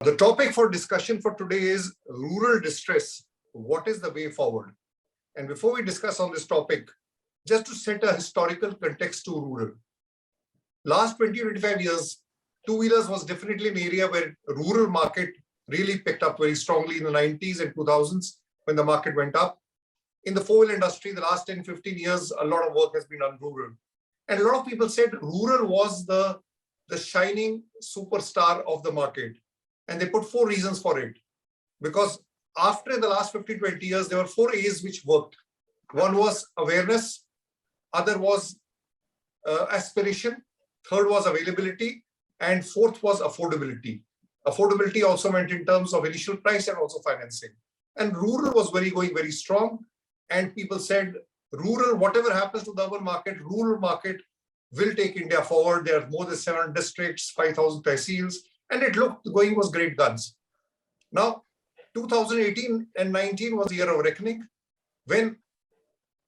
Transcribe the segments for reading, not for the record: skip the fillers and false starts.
The topic for discussion for today is rural distress. What is the way forward? And before we discuss on this topic, just to set a historical context to rural. Last 20-25 years, two-wheelers was definitely an area where rural market really picked up very strongly in the 90s and 2000s when the market went up. In the four-wheel industry, the last 10-15 years, a lot of work has been done rural. And a lot of people said rural was the shining superstar of the market. And they put four reasons for it. Because after the last 15-20 years, there were four A's which worked. One was awareness, other was aspiration, third was availability, and fourth was affordability. Affordability also meant in terms of initial price and also financing. And rural was going very strong. And people said, rural, whatever happens to the urban market, rural market will take India forward. There are more than 7 districts, 5,000 tehsils, and it looked going was great guns. Now, 2018 and 19 was the year of reckoning, when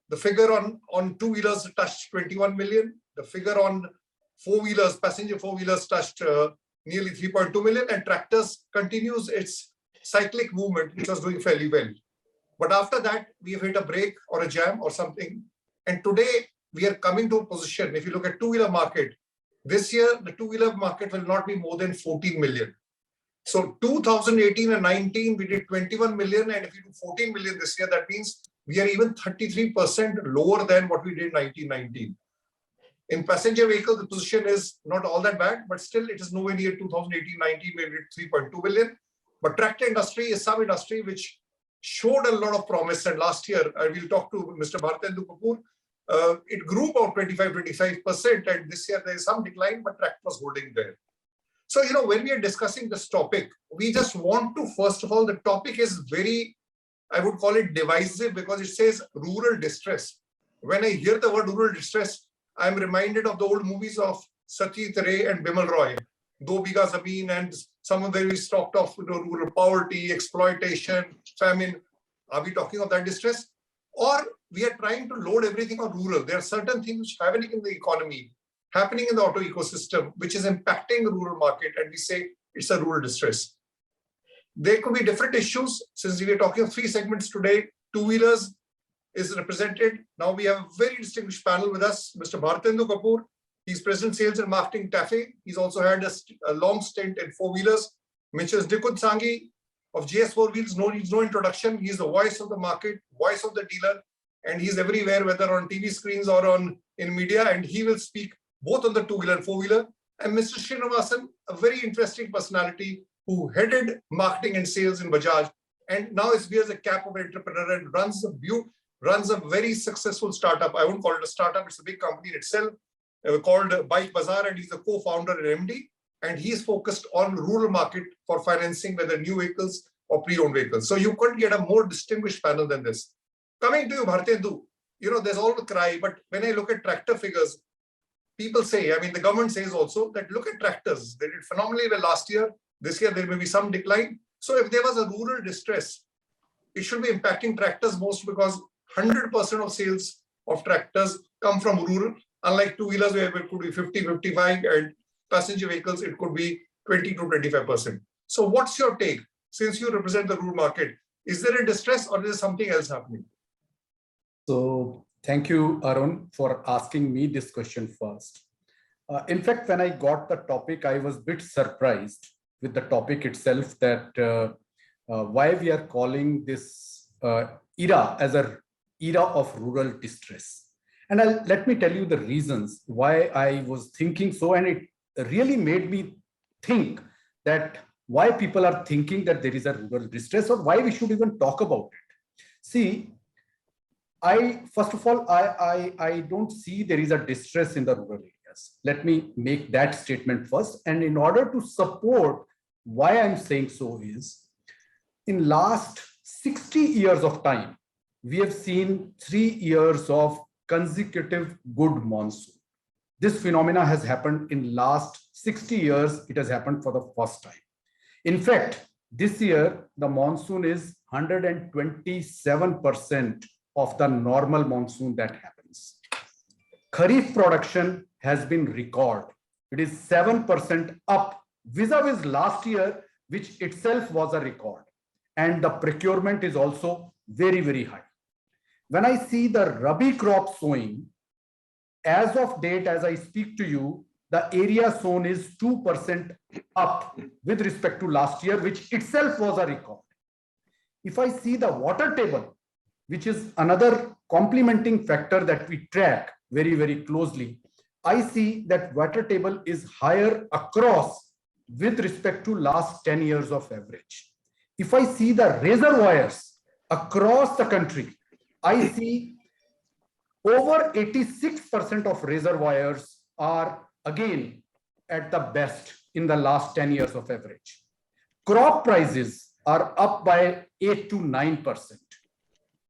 the figure on two-wheelers touched 21 million, the figure on four-wheelers, passenger four-wheelers touched nearly 3.2 million, and tractors continues its cyclic movement, which was doing fairly well. But after that, we have hit a break or a jam or something. And today, we are coming to a position, if you look at two-wheeler market, this year, the two-wheeler market will not be more than 14 million. So 2018 and 19, we did 21 million. And if we do 14 million this year, that means we are even 33% lower than what we did in 1919. In passenger vehicle, the position is not all that bad, but still it is nowhere near 2018-19, we did 3.2 billion. But tractor industry is some industry which showed a lot of promise. And last year, I will talk to Mr. Bharatendu Kapoor, it grew about 25%, and this year there is some decline, but tractor was holding there. So, when we are discussing this topic, we just want to, first of all, the topic is very, I would call it divisive, because it says rural distress. When I hear the word rural distress, I'm reminded of the old movies of Satyajit Ray and Bimal Roy, Do Biga Zameen, and some of them we talked of rural poverty, exploitation, famine. Are we talking of that distress? Or we are trying to load everything on rural. There are certain things which are happening in the economy, happening in the auto ecosystem, which is impacting the rural market, and we say it's a rural distress. There could be different issues. Since we are talking of 3 segments today, two-wheelers is represented. Now we have a very distinguished panel with us, Mr. Bharatendu Kapoor. He's President Sales and Marketing TAFE. He's also had a long stint in four-wheelers. Mr. Nikunj Sanghi of JS Fourwheels, needs no introduction. He's the voice of the market, voice of the dealer, and he's everywhere, whether on TV screens or in media, and he will speak both on the two-wheeler and four-wheeler. And Mr. Srinivasan, a very interesting personality who headed marketing and sales in Bajaj, and now is wears a cap of an entrepreneur and runs a very successful startup. I won't call it a startup, it's a big company in itself, called Bikebazaar, and he's the co-founder and MD, and he's focused on rural market for financing, whether new vehicles or pre-owned vehicles. So you couldn't get a more distinguished panel than this. Coming to you, Bharatendu, there's all the cry, but when I look at tractor figures, people say, the government says also that look at tractors. They did phenomenally well last year. This year, there may be some decline. So if there was a rural distress, it should be impacting tractors most, because 100% of sales of tractors come from rural, unlike two-wheelers where it could be 50, 55, and passenger vehicles, it could be 20 to 25%. So what's your take? Since you represent the rural market, is there a distress or is there something else happening? So thank you, Arun, for asking me this question first. In fact, when I got the topic, I was a bit surprised with the topic itself, that why we are calling this era as an era of rural distress. And let me tell you the reasons why I was thinking so, and it really made me think that why people are thinking that there is a rural distress, or why we should even talk about it. See, first of all, I don't see there is a distress in the rural areas. Let me make that statement first. And in order to support why I'm saying so is, in last 60 years of time, we have seen 3 years of consecutive good monsoon. This phenomena has happened in last 60 years. It has happened for the first time. In fact, this year, the monsoon is 127% of the normal monsoon that happens. Kharif production has been record. It is 7% up vis-a-vis last year, which itself was a record. And the procurement is also very, very high. When I see the Rabi crop sowing, as of date, as I speak to you, the area sown is 2% up with respect to last year, which itself was a record. If I see the water table, which is another complementing factor that we track very, very closely, I see that water table is higher across with respect to last 10 years of average. If I see the reservoirs across the country, I see over 86% of reservoirs are again at the best in the last 10 years of average. Crop prices are up by 8 to 9%.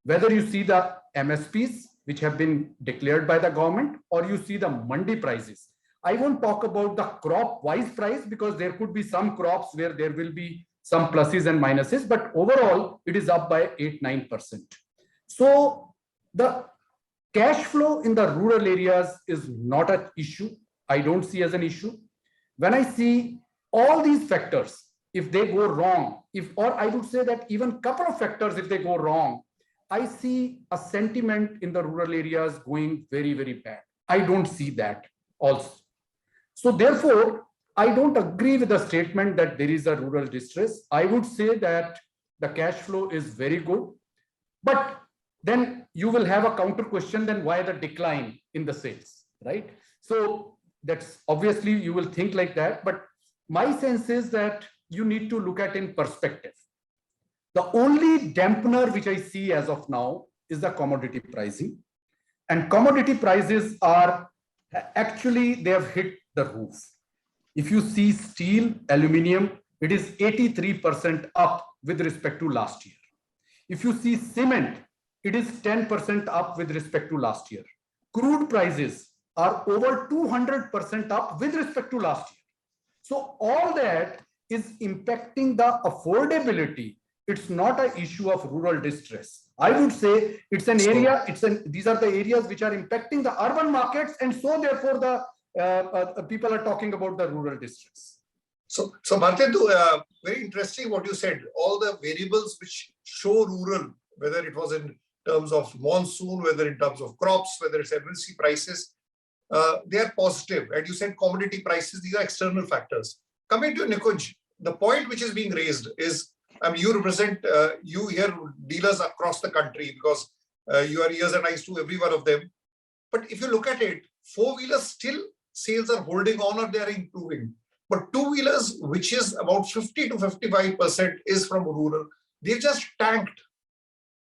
Whether you see the MSPs, which have been declared by the government, or you see the mandi prices. I won't talk about the crop-wise price because there could be some crops where there will be some pluses and minuses, but overall it is up by 8-9%. So the cash flow in the rural areas is not an issue. I don't see as an issue. When I see all these factors, if they go wrong, or I would say that even couple of factors, if they go wrong, I see a sentiment in the rural areas going very, very bad. I don't see that also. So therefore, I don't agree with the statement that there is a rural distress. I would say that the cash flow is very good, but then you will have a counter question, then why the decline in the sales, right? So that's obviously you will think like that, but my sense is that you need to look at in perspective. The only dampener which I see as of now is the commodity pricing, and commodity prices are actually, they have hit the roof. If you see steel, aluminium, it is 83% up with respect to last year. If you see cement, it is 10% up with respect to last year. Crude prices are over 200% up with respect to last year. So all that is impacting the affordability. It's not an issue of rural distress. I would say it's an area, these are the areas which are impacting the urban markets, and so therefore the people are talking about the rural distress. So Bharatendu, very interesting what you said. All the variables which show rural, whether it was in terms of monsoon, whether in terms of crops, whether it's MNC prices, they are positive. And you said commodity prices, these are external factors. Coming to Nikunj, the point which is being raised is, you represent, you hear dealers across the country because you are ears and eyes to every one of them. But if you look at it, four-wheelers still sales are holding on or they are improving. But two-wheelers, which is about 50 to 55% is from rural, they've just tanked.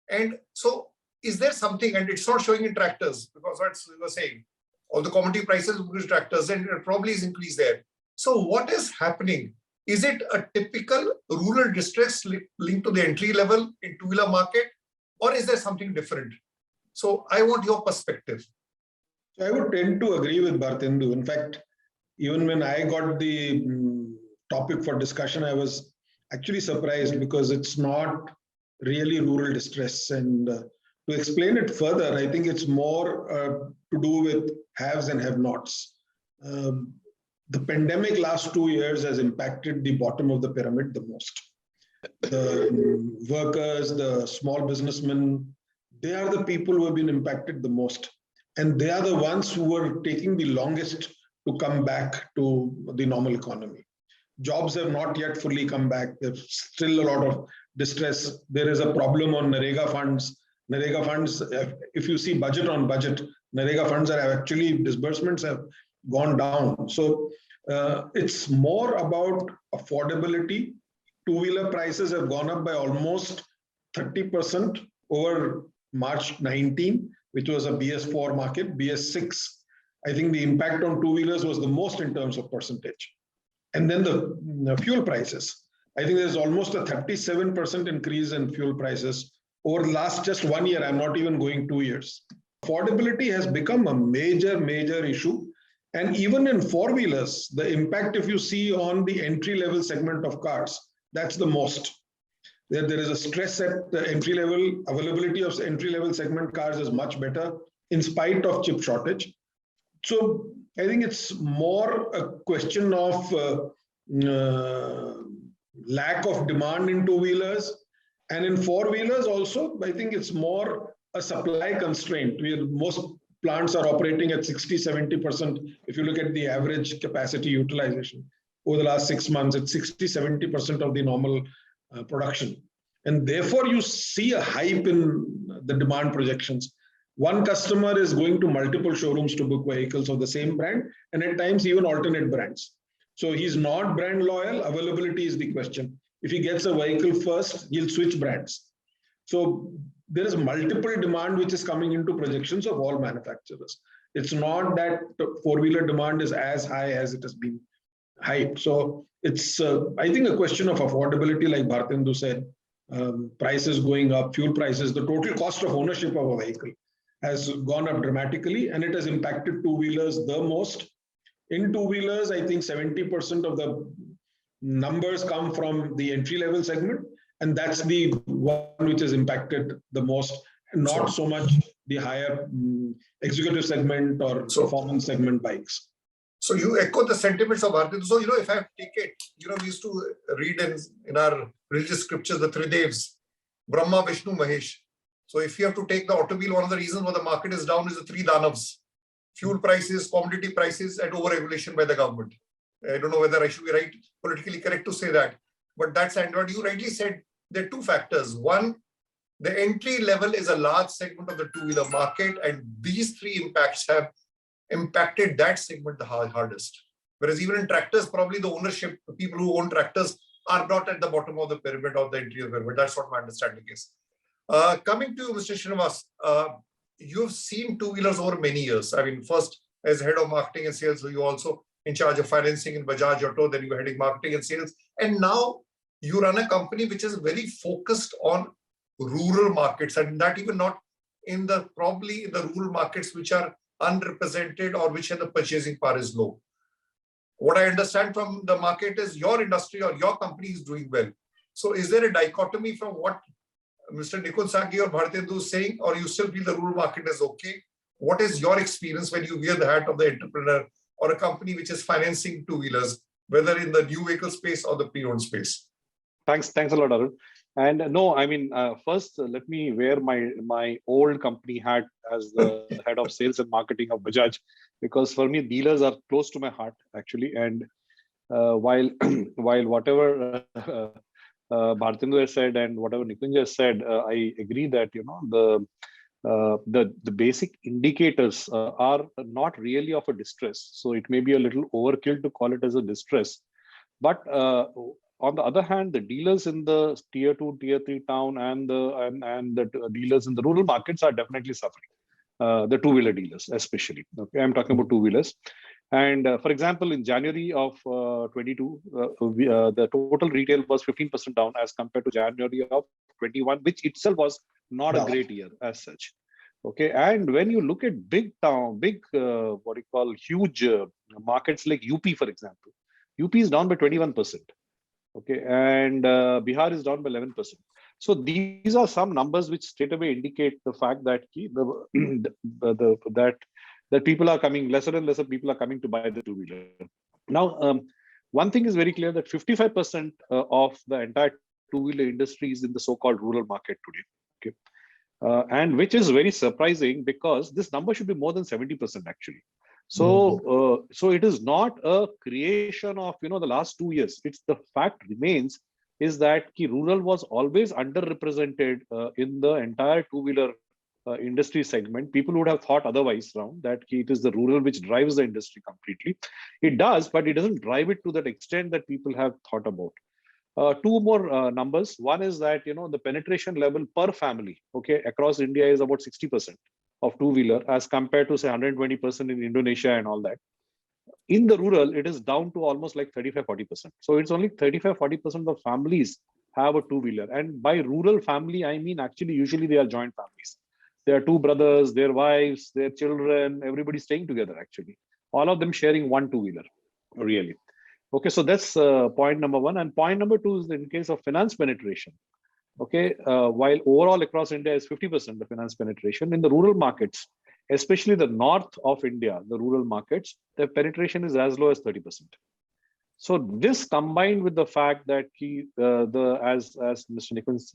And so is there something, and it's not showing in tractors, because that's what we were saying, all the commodity prices increase tractors and it probably is increased there. So what is happening? Is it a typical rural distress linked to the entry level in two-wheeler market, or is there something different? So I want your perspective. So I would tend to agree with Bharatendu. In fact, even when I got the topic for discussion, I was actually surprised because it's not really rural distress. And to explain it further, I think it's more to do with haves and have-nots. The pandemic last 2 years has impacted the bottom of the pyramid the most. The workers, the small businessmen, they are the people who have been impacted the most. And they are the ones who are taking the longest to come back to the normal economy. Jobs have not yet fully come back. There's still a lot of distress. There is a problem on Narega funds. Narega funds, if you see budget on budget, Narega funds are actually, disbursements have gone down. So it's more about affordability. Two-wheeler prices have gone up by almost 30% over March 19, which was a BS4 market. BS6, I think the impact on two-wheelers was the most in terms of percentage. And then the fuel prices. I think there's almost a 37% increase in fuel prices over the last just 1 year. I'm not even going 2 years. Affordability has become a major, major issue. And even in four-wheelers, the impact, if you see on the entry-level segment of cars, that's the most. There is a stress at the entry-level. Availability of entry-level segment cars is much better in spite of chip shortage. So I think it's more a question of lack of demand in two-wheelers. And in four-wheelers also, I think it's more a supply constraint. Most plants are operating at 60-70%. If you look at the average capacity utilization over the last 6 months, it's 60-70% of the normal production. And therefore, you see a hype in the demand projections. One customer is going to multiple showrooms to book vehicles of the same brand, and at times even alternate brands. So he's not brand loyal. Availability is the question. If he gets a vehicle first, he'll switch brands. So there is multiple demand which is coming into projections of all manufacturers. It's not that four-wheeler demand is as high as it has been hyped. So it's, I think, a question of affordability, like Bharatendu said. Prices going up, fuel prices, the total cost of ownership of a vehicle has gone up dramatically, and it has impacted two-wheelers the most. In two-wheelers, I think 70% of the numbers come from the entry-level segment, and that's the one which is impacted the most, not so much the higher executive segment or performance segment bikes. So you echo the sentiments of Bharatendu. So, if I take it, we used to read in our religious scriptures, the three devs, Brahma, Vishnu, Mahesh. So if you have to take the automobile, one of the reasons why the market is down is the three Danavs: fuel prices, commodity prices, and over-regulation by the government. I don't know whether I should be politically correct to say that, but that's what you rightly said. There are two factors. One, the entry level is a large segment of the two-wheeler market, and these three impacts have impacted that segment the hardest. Whereas even in tractors, probably the ownership, the people who own tractors are not at the bottom of the pyramid or the entry of the pyramid. That's what my understanding is. Coming to you, Mr. Srinivas, you've seen two-wheelers over many years. I mean, first as head of marketing and sales, so you also in charge of financing in Bajaj Auto, then you were heading marketing and sales. And now you run a company which is very focused on rural markets, and that even not in the, probably in the rural markets which are unrepresented or which are the purchasing power is low. What I understand from the market is your industry or your company is doing well. So is there a dichotomy from what Mr. Nikunj Sanghi or Bharatendu is saying, or you still feel the rural market is okay? What is your experience when you wear the hat of the entrepreneur or a company which is financing two-wheelers, whether in the new vehicle space or the pre-owned space? Thanks a lot, Arun. And no, I mean, first, let me wear my old company hat as the head of sales and marketing of Bajaj, because for me, dealers are close to my heart, actually. And while whatever Bharatendu has said and whatever Nikunj has said, I agree that the basic indicators are not really of a distress. So it may be a little overkill to call it as a distress, but on the other hand, the dealers in the tier 2, tier 3 town and the dealers in the rural markets are definitely suffering. The two-wheeler dealers, especially. Okay, I'm talking about two-wheelers. And for example, in January of 22, the total retail was 15% down as compared to January of 21, which itself was not a great year as such. Okay, and when you look at big huge markets like UP, for example, UP is down by 21%. Okay, and Bihar is down by 11%. So these are some numbers which straight away indicate the fact that that people are coming, lesser and lesser people are coming to buy the two-wheeler. Now, one thing is very clear, that 55% of the entire two-wheeler industry is in the so-called rural market today. Okay, and which is very surprising, because this number should be more than 70% actually. So, so it is not a creation of the last 2 years. It's the fact remains is that rural was always underrepresented in the entire two-wheeler industry segment. People would have thought otherwise around that it is the rural which drives the industry completely. It does, but it doesn't drive it to that extent that people have thought about. Two more numbers. One is that the penetration level per family, okay, across India is about 60% of two-wheeler as compared to say 120% in Indonesia and all that. In the rural, it is down to almost like 35-40%. So it's only 35-40% of families have a two-wheeler. And by rural family, I mean actually usually they are joint families. There are two brothers, their wives, their children, everybody staying together actually. All of them sharing one two-wheeler, really. Okay, so that's point number one. And point number two is in case of finance penetration. Okay, while overall across India is 50% the finance penetration, in the rural markets, especially the north of India, the rural markets, the penetration is as low as 30%. So this combined with the fact that as Mr. Nikunj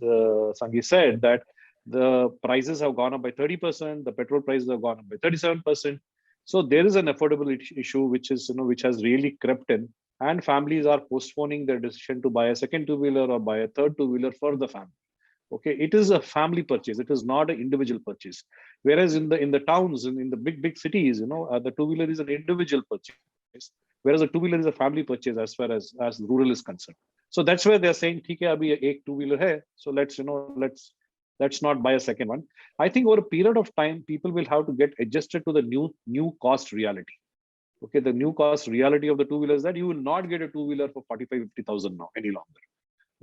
Sanghi said, that the prices have gone up by 30%, the petrol prices have gone up by 37%. So there is an affordability issue which has really crept in, and families are postponing their decision to buy a second two-wheeler or buy a third two-wheeler for the family. Okay, it is a family purchase. It is not an individual purchase. Whereas in the towns, in the big cities, the two-wheeler is an individual purchase, whereas a two-wheeler is a family purchase as far as rural is concerned. So that's where they're saying, "Okay, abhi ek two-wheeler hai, so let's not buy a second one." I think over a period of time, people will have to get adjusted to the new cost reality. Okay, the new cost reality of the two-wheeler is that you will not get a two-wheeler for 45,000-50,000 now any longer.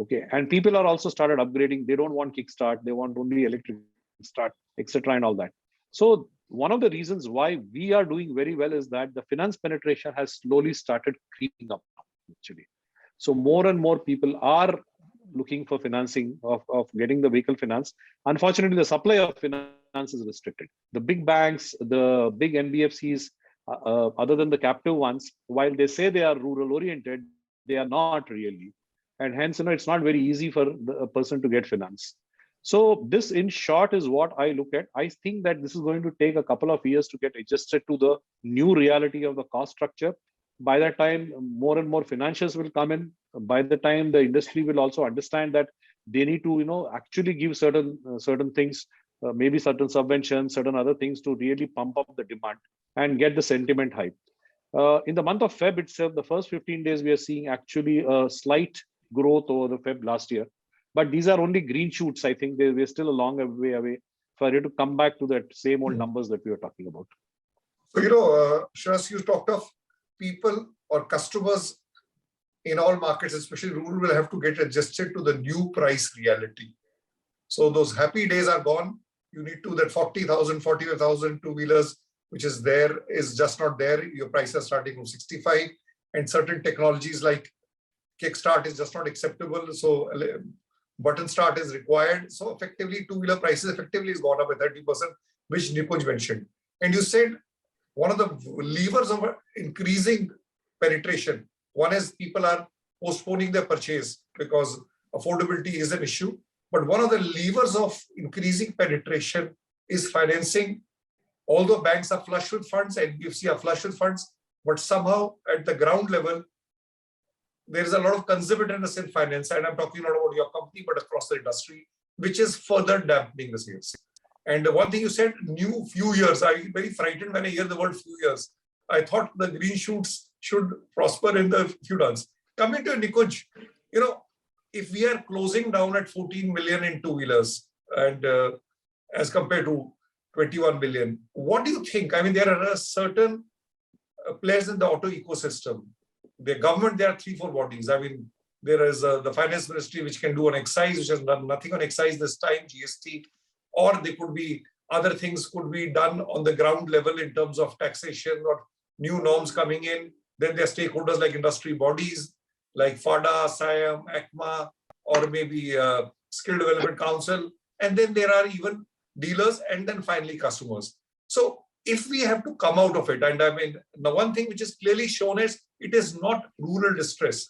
Okay, and people are also started upgrading. They don't want kickstart, they want only electric start, etc. and all that. So one of the reasons why we are doing very well is that the finance penetration has slowly started creeping up actually. So more and more people are looking for financing of getting the vehicle finance. Unfortunately, the supply of finance is restricted. The big banks, the big NBFCs, other than the captive ones, while they say they are rural oriented, they are not really. And hence, it's not very easy for a person to get finance. So this, in short, is what I look at. I think that this is going to take a couple of years to get adjusted to the new reality of the cost structure. By that time, more and more financials will come in. By the time, the industry will also understand that they need to, actually give certain things, maybe certain subventions, certain other things to really pump up the demand and get the sentiment high. In the month of Feb itself, the first 15 days, we are seeing actually a slight growth over the Feb last year. But these are only green shoots. I think we're still a long way away for it to come back to that same old numbers that we were talking about. So, Shras, you talked of people or customers in all markets, especially rural, will have to get adjusted to the new price reality. So those happy days are gone. You need to, that 40,000, 45,000 two-wheelers, which is there, is just not there. Your price is starting from 65, and certain technologies like kickstart is just not acceptable. So button start is required. So effectively, two-wheeler prices effectively has gone up by 30%, which Nikunj mentioned. And you said one of the levers of increasing penetration, one is people are postponing their purchase because affordability is an issue. But one of the levers of increasing penetration is financing. Although banks are flush with funds, NBFC are flush with funds, but somehow at the ground level, there is a lot of conservativeness in finance. And I'm talking not about your company, but across the industry, which is further dampening the sales. And one thing you said, new few years, I'm very frightened when I hear the word few years. I thought the green shoots should prosper in the few months. Coming to Nikunj, if we are closing down at 14 million in two-wheelers and as compared to 21 million, what do you think? I mean, there are certain players in the auto ecosystem. The government, there are 3-4 bodies. I mean, there is the finance ministry, which can do on excise, which has done nothing on excise this time, GST, or there could be other things could be done on the ground level in terms of taxation or new norms coming in. Then there are stakeholders like industry bodies, like FADA, SIAM, ACMA, or maybe Skill Development Council. And then there are even dealers and then finally customers. So if we have to come out of it, and I mean, the one thing which is clearly shown is it is not rural distress.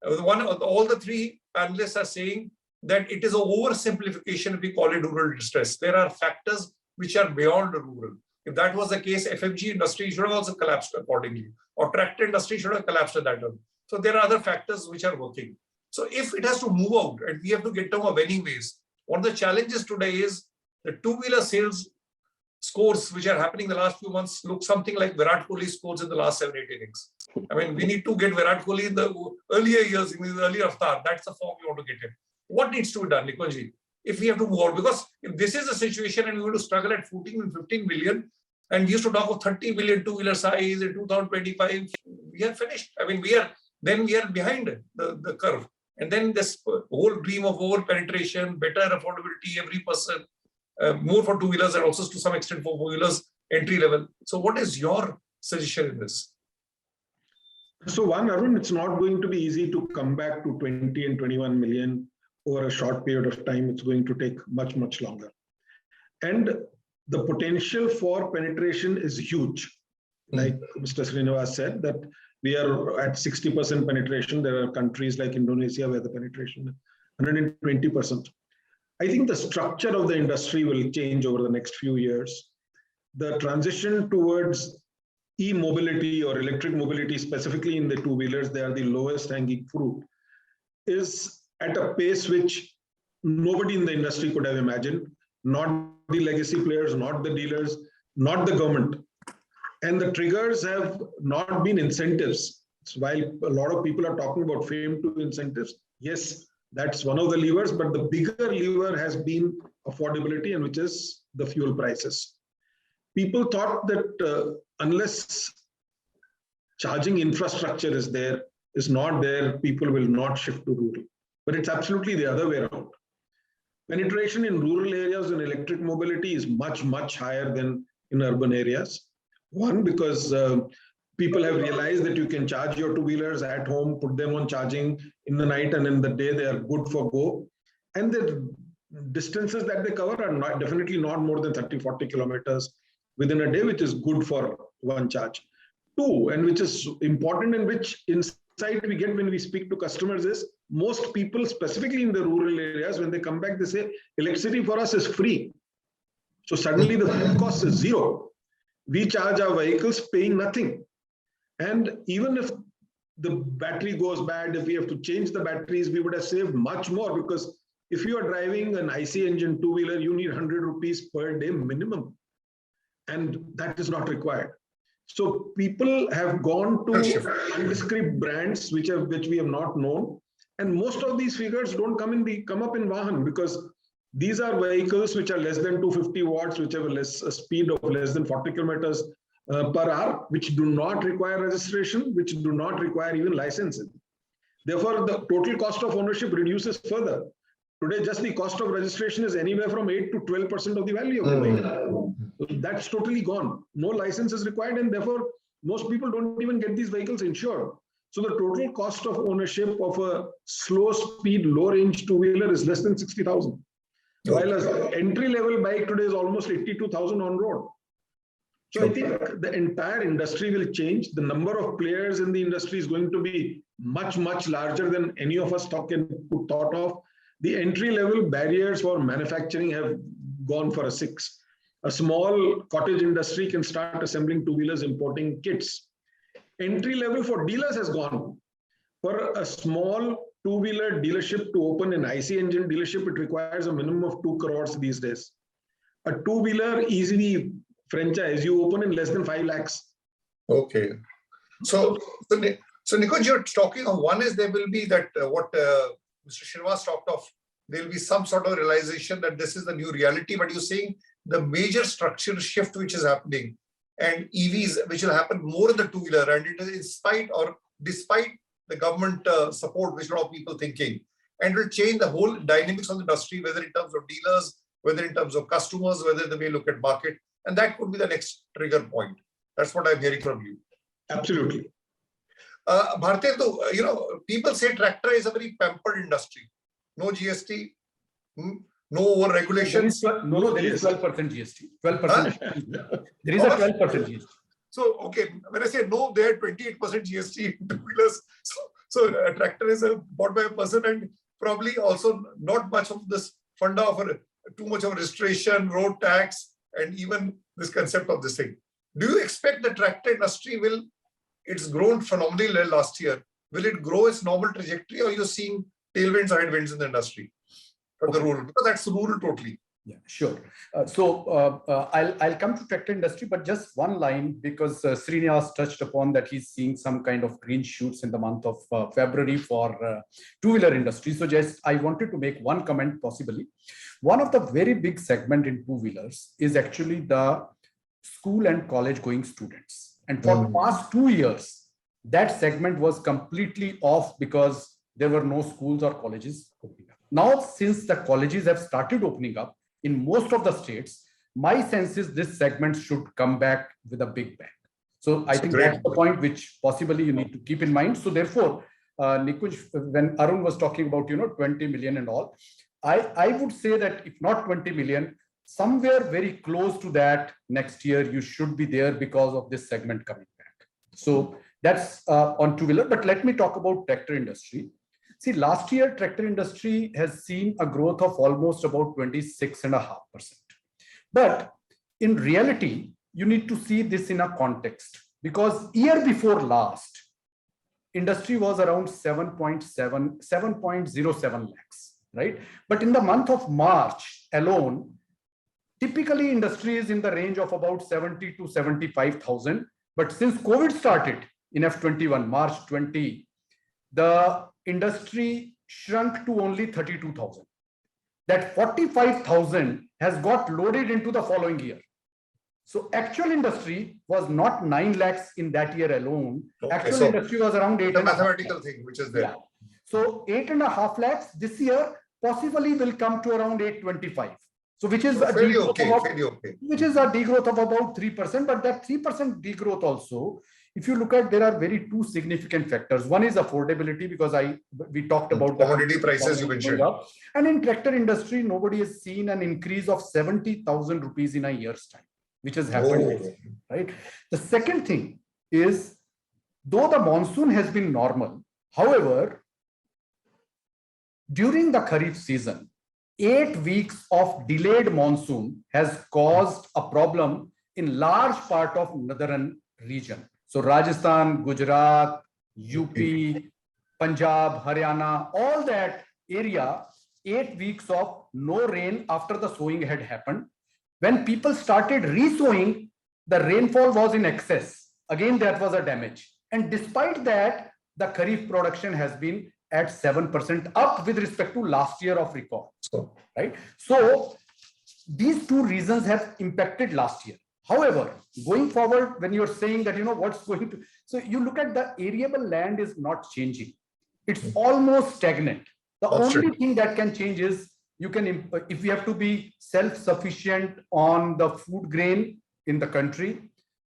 All the three analysts are saying that it is an oversimplification if we call it rural distress. There are factors which are beyond rural. If that was the case, FMG industry should have also collapsed accordingly, or tractor industry should have collapsed at that time. So there are other factors which are working. So if it has to move out and we have to get down of anyways, one of the challenges today is the two-wheeler sales scores which are happening the last few months look something like Virat Kohli scores in the last 7-8 innings. I mean, we need to get Virat Kohli in the earlier years, in the earlier avatar. That's the form we want to get him. What needs to be done, Nikunj, if we have to move out? Because if this is the situation and we're going to struggle at 14 and 15 million, and we used to talk of 30 million two-wheeler size in 2025, we are finished. I mean, we are behind the curve. And then this whole dream of over penetration, better affordability, every person, more for two-wheelers and also to some extent for four-wheelers, entry level. So what is your suggestion in this? So one, Arun, it's not going to be easy to come back to 20 and 21 million over a short period of time. It's going to take much, much longer. And the potential for penetration is huge. Like Mr. Srinivas said, that We are at 60% penetration. There are countries like Indonesia where the penetration is 120%. I think the structure of the industry will change over the next few years. The transition towards e-mobility or electric mobility, specifically in the two-wheelers, they are the lowest hanging fruit, is at a pace which nobody in the industry could have imagined, not the legacy players, not the dealers, not the government. And the triggers have not been incentives. So while a lot of people are talking about FAME to incentives, yes, that's one of the levers, but the bigger lever has been affordability, and which is the fuel prices. People thought that unless charging infrastructure is not there, people will not shift to rural. But it's absolutely the other way around. Penetration in rural areas in electric mobility is much, much higher than in urban areas. One, because people have realized that you can charge your two-wheelers at home, put them on charging in the night, and in the day they are good for go. And the distances that they cover are definitely not more than 30-40 kilometers within a day, which is good for one charge. Two, and which is important and which insight we get when we speak to customers is, most people, specifically in the rural areas, when they come back, they say, electricity for us is free. So suddenly the fuel cost is zero. We charge our vehicles paying nothing. And even if the battery goes bad, if we have to change the batteries, we would have saved much more, because if you are driving an IC engine two-wheeler, you need 100 rupees per day minimum. And that is not required. So people have gone to nondescript brands which we have not known. And most of these figures don't come up in Vahan, because these are vehicles which are less than 250 watts, which have a speed of less than 40 kilometers per hour, which do not require registration, which do not require even licensing. Therefore, the total cost of ownership reduces further. Today, just the cost of registration is anywhere from 8 to 12% of the value of the vehicle. So that's totally gone. No license is required, and therefore, most people don't even get these vehicles insured. So the total cost of ownership of a slow speed, low range two-wheeler is less than 60,000. While an entry-level bike today is almost 82,000 on road. So I think the entire industry will change. The number of players in the industry is going to be much, much larger than any of us thought of. The entry-level barriers for manufacturing have gone for a 6. A small cottage industry can start assembling two-wheelers, importing kits. Entry level for dealers has gone. For a small two-wheeler dealership to open an IC engine dealership, it requires a minimum of 2 crores these days. A two-wheeler easy franchise, you open in less than 5 lakhs. Okay. So Nikunj, you're talking of one is there will be that what Mr. Srinivas talked of, there will be some sort of realization that this is the new reality, but you're saying the major structural shift which is happening and EVs, which will happen more in the two-wheeler, and it is in spite or despite the government support, which a lot of people thinking, and will change the whole dynamics of the industry, whether in terms of dealers, whether in terms of customers, whether the way look at market, and that could be the next trigger point. That's what I'm hearing from you. Absolutely. Bharatendu, people say tractor is a very pampered industry. No GST, no over regulations. There is 12% GST. 12%. There is a 12% GST. So, okay, when I say no, there are 28% GST in two-wheelers. So a tractor is bought by a person, and probably also not much of this funda of too much of registration, road tax, and even this concept of this thing. Do you expect the tractor industry it's grown phenomenally last year. Will it grow its normal trajectory, or you're seeing tailwinds or headwinds in the industry for the rural? Because that's rural totally. Yeah, sure. I'll come to tractor industry, but just one line, because Srinivas touched upon that he's seeing some kind of green shoots in the month of February for two-wheeler industry. So just I wanted to make one comment possibly. One of the very big segment in two-wheelers is actually the school and college going students. And for the past 2 years, that segment was completely off because there were no schools or colleges opening up. Now, since the colleges have started opening up in most of the states, my sense is this segment should come back with a big bang. So I think that's the point which possibly you need to keep in mind. So therefore, Nikunj, when Arun was talking about 20 million and all, I would say that if not 20 million, somewhere very close to that next year, you should be there because of this segment coming back. So That's on two-wheeler. But let me talk about tractor industry. See, last year, tractor industry has seen a growth of almost about 26.5%. But in reality, you need to see this in a context, because year before last, industry was around 7.07 lakhs, right? But in the month of March alone, typically industry is in the range of about 70 to 75,000. But since COVID started in F21, March 20, the industry shrunk to only 32,000. That 45,000 has got loaded into the following year. So actual industry was not 9 lakhs in that year alone. Okay, actual so industry was around 8. The mathematical thing which is there. Yeah. So 8.5 lakhs this year possibly will come to around 825. So which is fairly okay, fairly okay. Which is a degrowth of about 3%. But that 3% degrowth also, if you look at, there are two significant factors. One is affordability, because we talked about commodity prices you mentioned. And in tractor industry, nobody has seen an increase of 70,000 rupees in a year's time, which has happened, right? The second thing is, though the monsoon has been normal, however, during the Kharif season, 8 weeks of delayed monsoon has caused a problem in large part of northern region. So Rajasthan, Gujarat, UP, Punjab, Haryana, all that area, 8 weeks of no rain after the sowing had happened. When people started re-sowing, the rainfall was in excess. Again, that was a damage. And despite that, the Kharif production has been at 7% up with respect to last year of record. Right? So these two reasons have impacted last year. However, going forward, when you're saying that, what's going to, so you look at the arable land is not changing. It's almost stagnant. The only thing that can change is if we have to be self-sufficient on the food grain in the country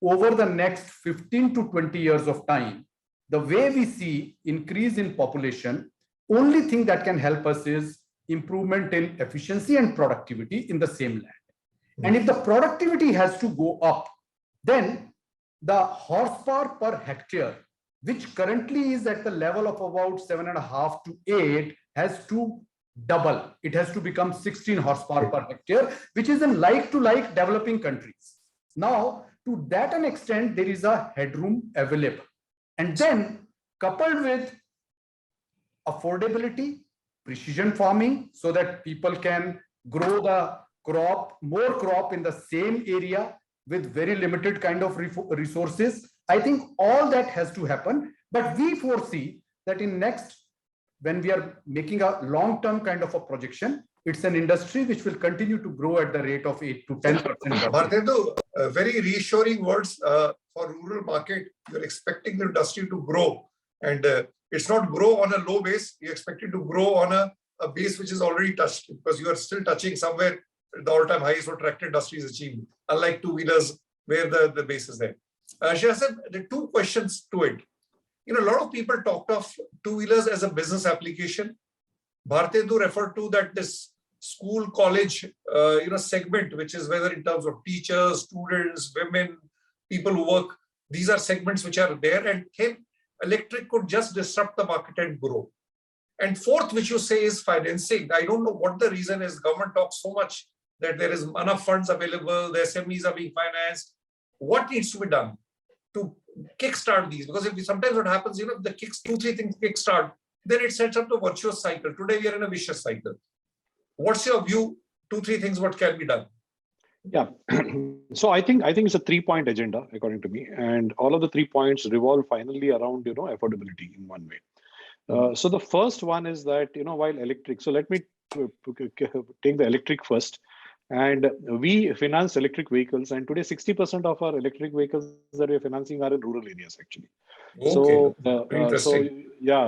over the next 15 to 20 years of time, the way we see increase in population, only thing that can help us is improvement in efficiency and productivity in the same land. And if the productivity has to go up, then the horsepower per hectare, which currently is at the level of about 7.5 to 8, has to double. It has to become 16 horsepower per hectare, which is in like-to-like developing countries. Now, to that an extent, there is a headroom available. And then, coupled with affordability, precision farming, so that people can grow the crop, more crop in the same area with very limited kind of resources. I think all that has to happen. But we foresee that in next, when we are making a long-term kind of a projection, it's an industry which will continue to grow at the rate of 8 to 10%. Bharatendu, very reassuring words for rural market. You're expecting the industry to grow, and it's not grow on a low base. You expect it to grow on a base which is already touched, because you are still touching somewhere the all-time highest what tractor industry is achieved, unlike two-wheelers where the base is there. Shreya said, there are two questions to it. A lot of people talked of two-wheelers as a business application. Bharatendu referred to that this school, college, segment, which is whether in terms of teachers, students, women, people who work, these are segments which are there, and electric could just disrupt the market and grow. And fourth, which you say is financing. I don't know what the reason is. Government talks so much that there is enough funds available, the SMEs are being financed. What needs to be done to kickstart these? Because sometimes what happens, the 2-3 things kickstart, then it sets up the virtuous cycle. Today we are in a vicious cycle. What's your view? 2-3 things what can be done? Yeah. So I think it's a 3-point agenda, according to me, and all of the 3 points revolve finally around affordability in one way. So the first one is that while electric. So let me take the electric first. And we finance electric vehicles, and today 60% of our electric vehicles that we're financing are in rural areas, actually. Okay.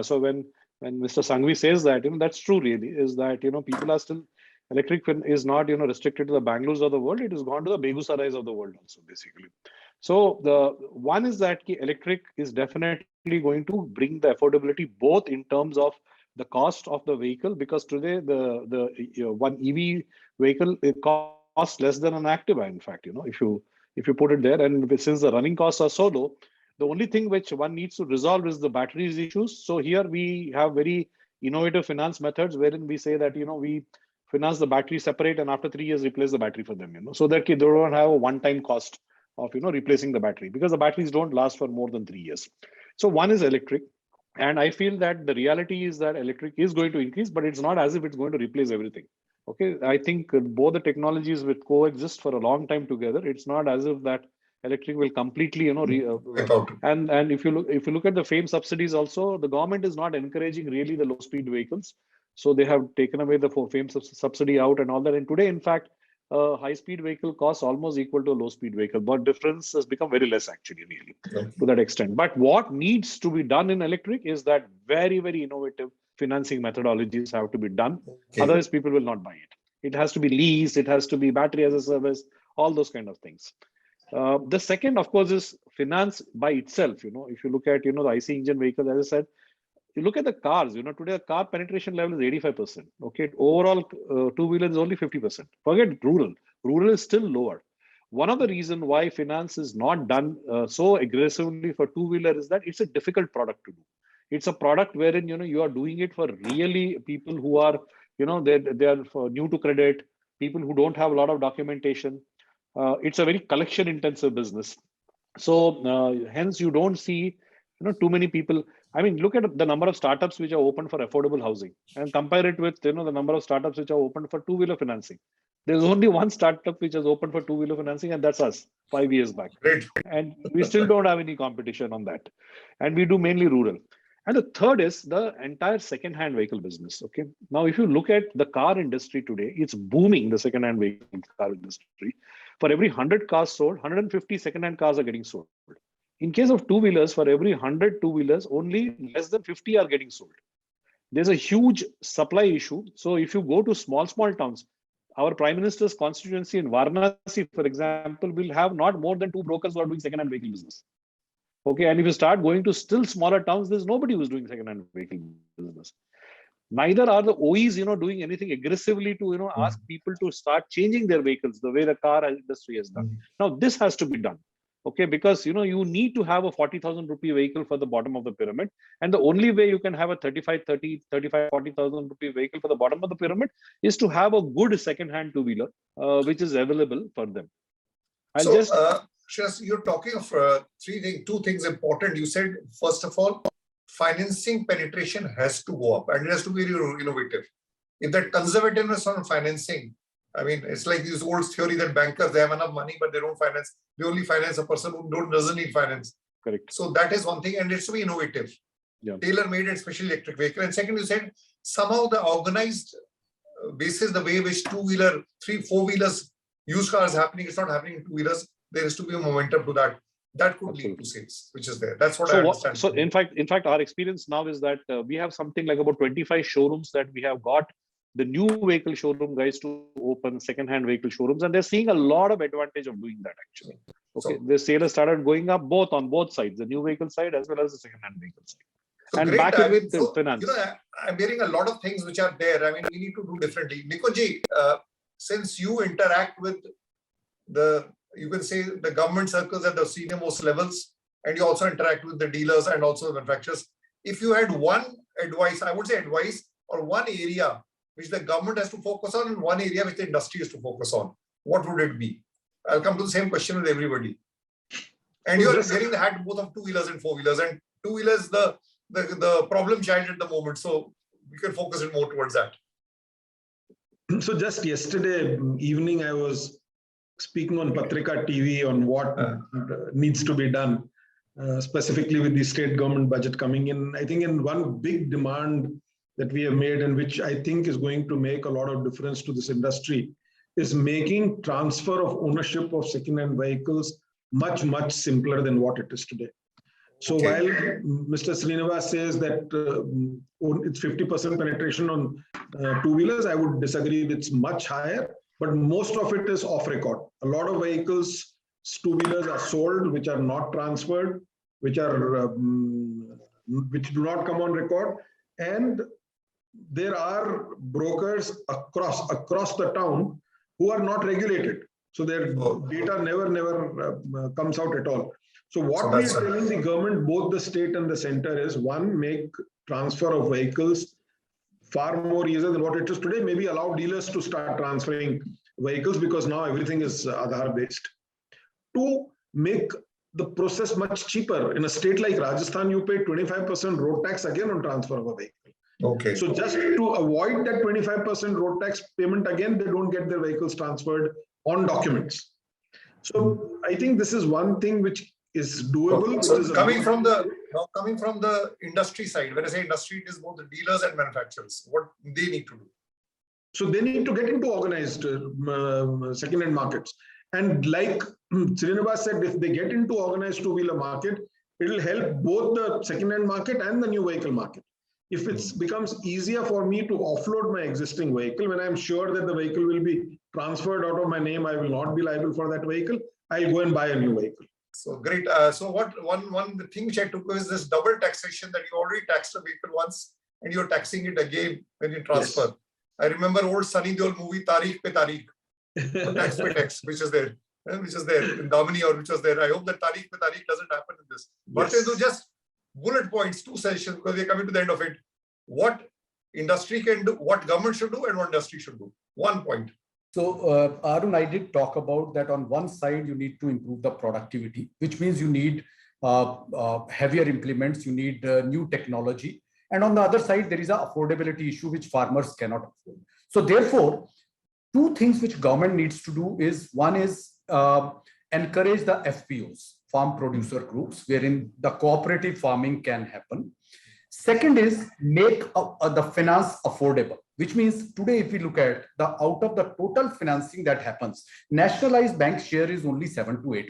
So when Mr. Sanghi says that, that's true really, is that people are still, electric is not restricted to the Bangalore's of the world. It has gone to the Begusarais of the world also, basically. So the one is that electric is definitely going to bring the affordability both in terms of the cost of the vehicle, because today the one EV vehicle, it costs less than an Activa, in fact, if you put it there, and since the running costs are so low, The only thing which one needs to resolve is the batteries issues. So here we have very innovative finance methods wherein we say that, we finance the battery separate and after 3 years replace the battery for them, so that they don't have a one-time cost of, replacing the battery, because the batteries don't last for more than 3 years. So one is electric. And I feel that the reality is that electric is going to increase, but it's not as if it's going to replace everything. Okay, I think both the technologies will coexist for a long time together. It's not as if that electric will completely, and if you look at the FAME subsidies also, the government is not encouraging really the low-speed vehicles. So they have taken away the FAME subsidy out and all that. And today, in fact, a high-speed vehicle costs almost equal to a low-speed vehicle, but difference has become very less actually, really, to that extent. But what needs to be done in electric is that very, very innovative financing methodologies have to be done. Otherwise, people will not buy it. It has to be leased, it has to be battery as a service, all those kind of things. The second, of course, is finance by itself. If you look at, the IC engine vehicles, as I said, you look at the cars, today the car penetration level is 85%. Okay, overall two-wheeler is only 50%. Forget rural. Rural is still lower. One of the reasons why finance is not done so aggressively for two-wheeler is that it's a difficult product to do. It's a product wherein, you are doing it for really people who are, they are new to credit, people who don't have a lot of documentation. It's a very collection intensive business. So hence you don't see, too many people. I mean, look at the number of startups which are open for affordable housing and compare it with, the number of startups which are open for two-wheeler financing. There's only one startup which is open for two-wheeler financing, and that's us 5 years back. Great. And we still don't have any competition on that. And we do mainly rural. And the third is the entire second-hand vehicle business. Okay. Now, if you look at the car industry today, it's booming, the second-hand vehicle car industry. For every 100 cars sold, 150 second-hand cars are getting sold. In case of two-wheelers, for every 100 two-wheelers, only less than 50 are getting sold. There's a huge supply issue. So if you go to small towns, our Prime Minister's constituency in Varanasi, for example, will have not more than 2 brokers who are doing second-hand vehicle business. Okay, and if you start going to still smaller towns, there's nobody who's doing second-hand vehicle business. Neither are the OEs, doing anything aggressively to, ask people to start changing their vehicles the way the car industry has done. Now, this has to be done. Okay, because you need to have a 40,000 rupee vehicle for the bottom of the pyramid, and the only way you can have a 40,000 rupee vehicle for the bottom of the pyramid is to have a good second-hand two-wheeler, which is available for them. Shreyas, you're talking of two things important. You said, first of all, financing penetration has to go up and it has to be innovative. If that conservativeness on financing, I mean, it's like this old theory that bankers, they have enough money, but they don't finance. They only finance a person who doesn't need finance. Correct. So that is one thing, and it's to be innovative. Yeah. Tailor-made and special electric vehicle. And second, you said somehow the organized basis, the way which two-wheeler, 3-4-wheelers, used cars happening, it's not happening in two-wheelers. There is to be a momentum to that. That could lead to sales, which is there. That's what I understand. So in fact, our experience now is that we have something like about 25 showrooms that we have got the new vehicle showroom guys to open second-hand vehicle showrooms, and they're seeing a lot of advantage of doing that actually. Okay, so the sales started going up on both sides, the new vehicle side as well as the second-hand vehicle side. So and back with finance. I'm hearing a lot of things which are there. I mean, we need to do differently. Nikunj, since you interact with you can say the government circles at the senior most levels, and you also interact with the dealers and also the manufacturers. If you had one advice, I would say advice, or one area which the government has to focus on and one area which the industry has to focus on, what would it be? I'll come to the same question with everybody. And you're wearing the hat both of two-wheelers and four-wheelers, and two-wheelers the problem child at the moment. So we can focus it more towards that. So just yesterday evening, I was speaking on Patrika TV on what needs to be done, specifically with the state government budget coming in. I think in one big demand that we have made, and which I think is going to make a lot of difference to this industry, is making transfer of ownership of second-hand vehicles much, much simpler than what it is today. So while Mr. Srinivas says that it's 50% penetration on two-wheelers, I would disagree. It's much higher, but most of it is off record. A lot of vehicles, two-wheelers are sold, which are not transferred, which do not come on record. And there are brokers across the town who are not regulated. So their data never comes out at all. So what we are telling the government, both the state and the center, is one, make transfer of vehicles far more easier than what it is today. Maybe allow dealers to start transferring vehicles because now everything is Aadhaar based. Two, make the process much cheaper. In a state like Rajasthan, you pay 25% road tax again on transfer of a vehicle. Okay. So just to avoid that 25% road tax payment again, they don't get their vehicles transferred on documents. So I think this is one thing which is doable. So coming from the industry side, when I say industry, it is both the dealers and manufacturers. What they need to do. So they need to get into organized second-hand markets. And like Srinivas said, if they get into organized two-wheeler market, it will help both the second-hand market and the new vehicle market. If it becomes easier for me to offload my existing vehicle, when I'm sure that the vehicle will be transferred out of my name, I will not be liable for that vehicle, I'll go and buy a new vehicle. So great. So one thing which I took is this double taxation, that you already taxed a vehicle once and you're taxing it again when you transfer. Yes. I remember old Sunny Deol movie Tariq Pe Tariq, tax pe tax, which is there in Damini, or which was there. I hope that Tariq Pe Tariq doesn't happen in this. But yes. Just bullet points, 2 sessions, because we're coming to the end of it. What industry can do, what government should do, and what industry should do. 1 point. So, Arun, I did talk about that. On one side, you need to improve the productivity, which means you need heavier implements, you need new technology. And on the other side, there is an affordability issue which farmers cannot afford. So therefore, 2 things which government needs to do is, one is encourage the FPOs, farm producer groups, wherein the cooperative farming can happen. Second is make the finance affordable, which means today, if we look at out of the total financing that happens, nationalized bank share is only 7 to 8%.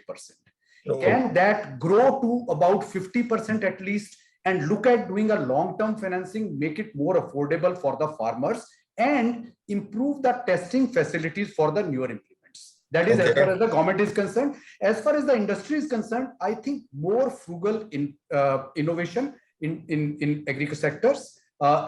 Oh. Can that grow to about 50% at least, and look at doing a long-term financing, make it more affordable for the farmers, and improve the testing facilities for the newer implements. That is, okay, as far as the government is concerned. As far as the industry is concerned, I think more frugal innovation in agriculture sectors,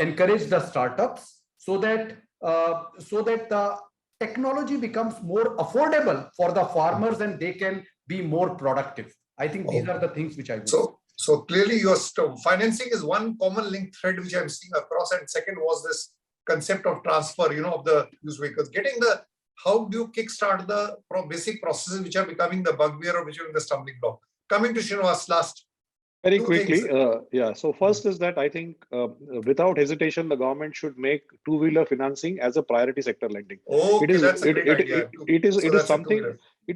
encourage the startups so that the technology becomes more affordable for the farmers and they can be more productive. I think these are the things which I would say. So clearly your financing is one common link thread which I'm seeing across, and second was this concept of transfer, of the used vehicles. How do you kickstart the basic processes which are becoming the bugbear or which are the stumbling block? Coming to Srinivas last. Very quickly, So first is that I think without hesitation, the government should make two-wheeler financing as a priority sector lending. Oh, that's a great idea. It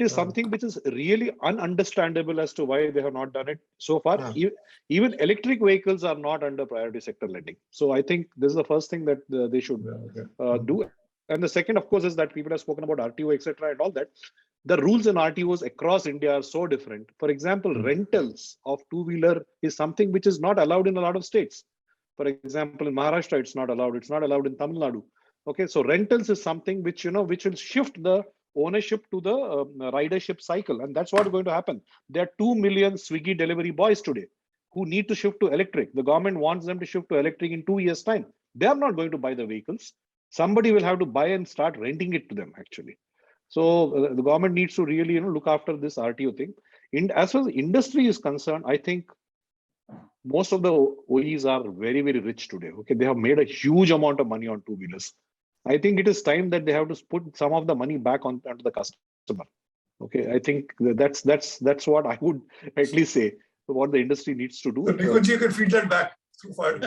is something which is really ununderstandable as to why they have not done it so far. Even electric vehicles are not under priority sector lending. So I think this is the first thing that they should do. And the second, of course, is that people have spoken about RTO, etc., and all that. The rules and RTOs across India are so different. For example, rentals of two-wheeler is something which is not allowed in a lot of states. For example, in Maharashtra, it's not allowed. It's not allowed in Tamil Nadu. Okay, so rentals is something which which will shift the ownership to the ridership cycle, and that's what's going to happen. There are 2 million Swiggy delivery boys today who need to shift to electric. The government wants them to shift to electric in 2 years' time. They are not going to buy the vehicles. Somebody will have to buy and start renting it to them, actually. So the government needs to really look after this RTO thing. As far as the industry is concerned, I think most of the OEs are very, very rich today. Okay, they have made a huge amount of money on two-wheelers. I think it is time that they have to put some of the money back onto the customer. Okay, I think that's what I would at least say. What the industry needs to do. So Nikunj, you can feed that back. Too far.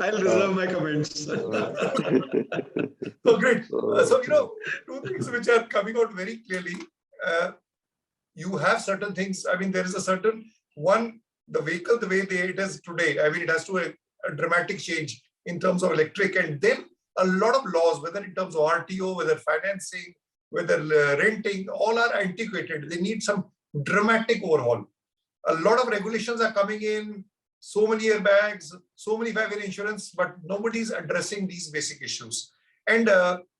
I'll reserve my comments. So great. So 2 things which are coming out very clearly. You have certain things. I mean, there is a certain one. The vehicle, the way it is today. I mean, it has to a dramatic change in terms of electric, and then a lot of laws, whether in terms of RTO, whether financing, whether renting, all are antiquated. They need some dramatic overhaul. A lot of regulations are coming in. So many airbags, so many 5-year insurance, but nobody is addressing these basic issues. And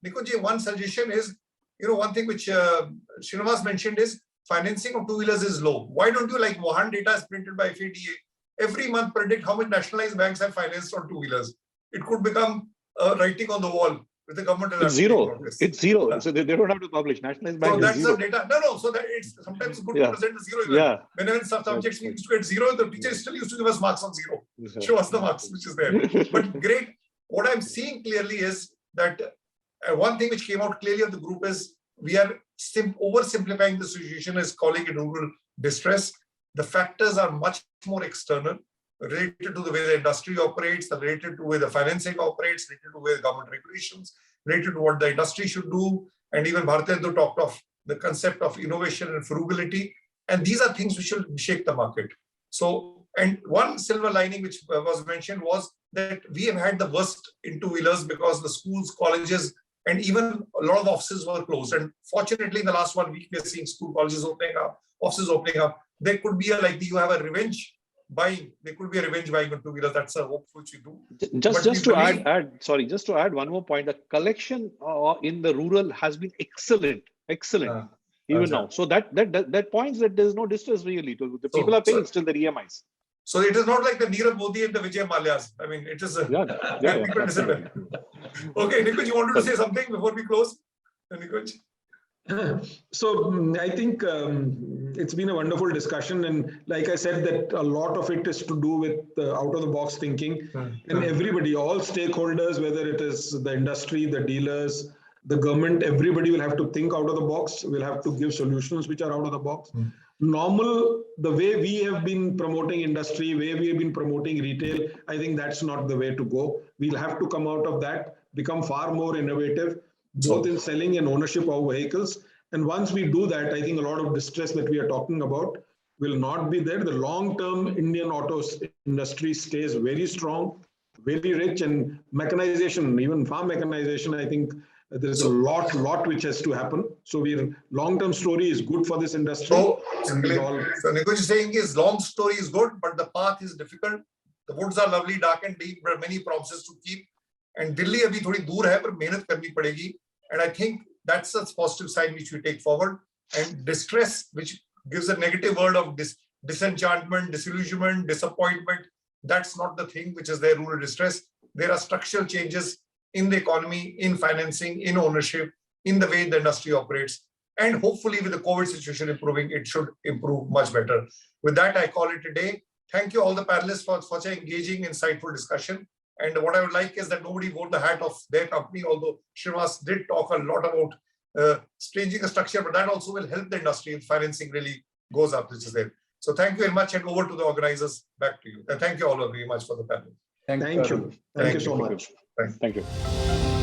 Nikunj, one suggestion is, one thing which Srinivas mentioned is financing of two-wheelers is low. Why don't you, like Wuhan data is printed by FADA, every month predict how many nationalized banks have financed on two-wheelers? It could become writing on the wall. with the government. It's zero. It's zero. So they don't have to publish. Nationalized bank so that's is zero. the data. No. So that it's sometimes good to present the zero. Even. Yeah. Whenever in some subjects we used to get zero, the teacher still used to give us marks on zero. Show us the marks which is there. But great. What I'm seeing clearly is that one thing which came out clearly of the group is we are oversimplifying the situation as calling it rural distress. The factors are much more external, related to the way the industry operates, related to the way the financing operates, related to the way the government regulations, related to what the industry should do. And even Bharatendu talked of the concept of innovation and frugality. And these are things which will shake the market. So, and one silver lining which was mentioned was that we have had the worst in two-wheelers because the schools, colleges, and even a lot of offices were closed. And fortunately, in the last 1 week, we are seeing school, colleges opening up, offices opening up. There could be you have a revenge buying. There could be a revenge buying on two-wheelers. That's a hope which we do. Just to add one more point. The collection in the rural has been excellent. Even now. So that points that there is no distress really. The people are paying still their EMIs. So it is not like the Nirav Modi and the Vijay Mallya's. I mean, it is people disappear. Okay, Nikunj, you wanted to say something before we close? Nikunj? So I think it's been a wonderful discussion, and like I said, that a lot of it is to do with out-of-the-box thinking, and everybody, all stakeholders, whether it is the industry, the dealers, the government, everybody will have to think out of the box. We'll have to give solutions which are out of the box. The way we have been promoting industry, way we have been promoting retail, I think that's not the way to go. We'll have to come out of that, become far more innovative, both in selling and ownership of vehicles. And once we do that, I think a lot of distress that we are talking about will not be there. The long-term Indian auto industry stays very strong, very rich, and mechanization, even farm mechanization, I think there's a lot which has to happen. So long-term story is good for this industry. So Nikunj is saying his long story is good, but the path is difficult. The woods are lovely, dark and deep, but many promises to keep. And Delhi abhi thodi dur hai, but mehnat karni padegi. And I think that's a positive sign which we take forward. And distress, which gives a negative word of disenchantment, disillusionment, disappointment, that's not the thing which is their rural distress. There are structural changes in the economy, in financing, in ownership, in the way the industry operates. And hopefully with the COVID situation improving, it should improve much better. With that, I call it a day. Thank you all the panelists for such an engaging, insightful discussion. And what I would like is that nobody wore the hat of their company, although Srinivas did talk a lot about changing the structure, but that also will help the industry if financing really goes up, which is there. So thank you very much, and over to the organizers, back to you. And thank you all very much for the panel. Thank you. Thank you so much. Thank you.